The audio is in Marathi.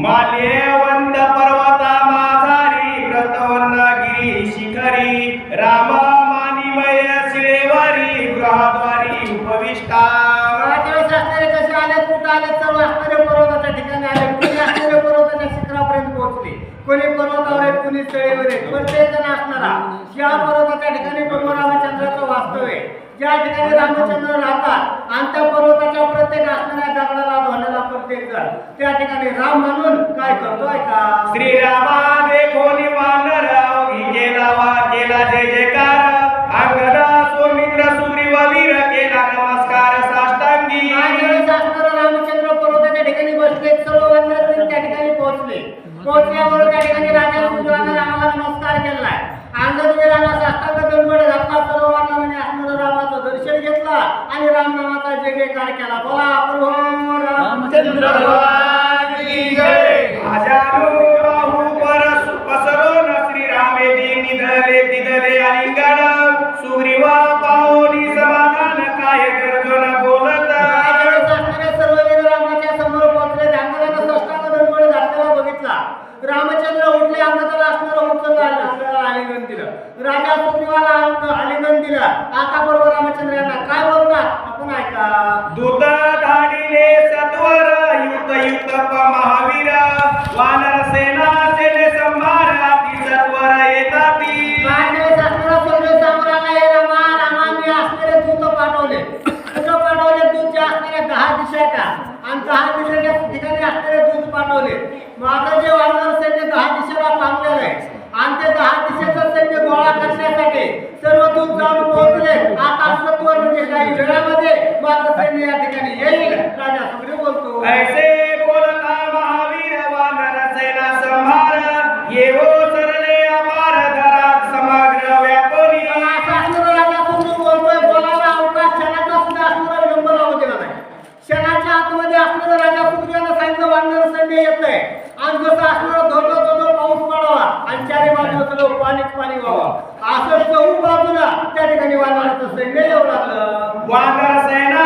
माल्यवंत पर्वता माझारी व्रतवन्नगिरी शिखरी राम मानिमय शिळेवारी गृहद्वारी उपविष्टा. त्यावेळेस असणारे कसे आले, कुठं आले, सर्व असणारे पर्वताच्या ठिकाणी आले. कोणी असणारे पर्वताच्या शिखरापर्यंत पोहोचले, कोणी पर्वतावर आहेत, कोणी तळेवर आहेत. प्रत्येक जण असणारा या पर्वताच्या ठिकाणी प्रभू रामचंद्राचं वास्तव आहे. ज्या ठिकाणी रामचंद्र राहतात आणि त्या पर्वताच्या प्रत्येक असणाऱ्या दगडाला धोंड्याला प्रत्येक जण त्या ठिकाणी राम म्हणून काय करतोय का? श्रीरामा देखो निवानर केला जय जयकार. अंगद सौमित्र सुग्रीव वीर केला नमस्कार साष्टांगी. रामचंद्र पर्वताच्या ठिकाणी बसले, सर्व वानर त्या ठिकाणी पोहोचल्यावर त्या ठिकाणी राजा सुग्रीवाने रामाला नमस्कार केलाय. अंगद वीराला साष्टांग दंडवत घातला. सर्व वानरांनी असणाऱ्या रामाचं दर्शन घेतलं आणि राम नामाचा जय जयकार केला. बोला प्रभू रामचंद्र भगवान की जय. आजानु परस पसरून श्रीरामे निधले तिधले आलिंगन. सुग्रीवा पाहुनी समाधान काय गर्जन बोलत. सर्व वीर रामाच्या समोर पोहोचले. अंगदानं साष्टांग दंडवत घातलेला बघितला. रामचंद्र उठले, अंगदाला असणारं उचललं, आलिंगन दिलं. राजा सुग्रीवाला आलिंगन दिलं. आता बरोबर रामचंद्र यांना काय बोलतात आपण ऐका. दूत धाडिले सत्वर युक्त महावीर. वानर सेना सेने संभार ती सत्वर येताती. रामाने असणारे दूत पाठवले. दूत जे असणारे 10 दिशाच्या आणि 10 दिशाच्या ठिकाणी असणारे दूत पाठवले. माझं जे वानर सैन्य 10 दिशेला थांबलेलं आहे आणि ते 10 दिशेचं सैन्य गोळा करण्यासाठी सर्व दूत जाऊन पोहोचले. आता सत्वर म्हणजे काही वेळामध्ये माझं सैन्य या ठिकाणी येईल. राजा सुग्रीव बोलतो. ऐसे बोलता महावीर वानर सेना संभार. येवो सरले अपार घरात समग्र व्यापोरी. राजा सुग्रीव बोलतोय. बोलायला अवकाश क्षणाचा सुद्धा असणारा विलंब लावू दिला नाही. क्षणाच्या आतमध्ये असणारं राजा सुग्रीवानं सांगितलं वानर सैन्य येतंय आणि जसं असणारं धोधो पाऊस पडावा आणि चारी बाजूला सगळं पाणी व्हावं असं चहू बाजूला त्या ठिकाणी वानराचं सैन्य येऊ लागलं. वानर सेना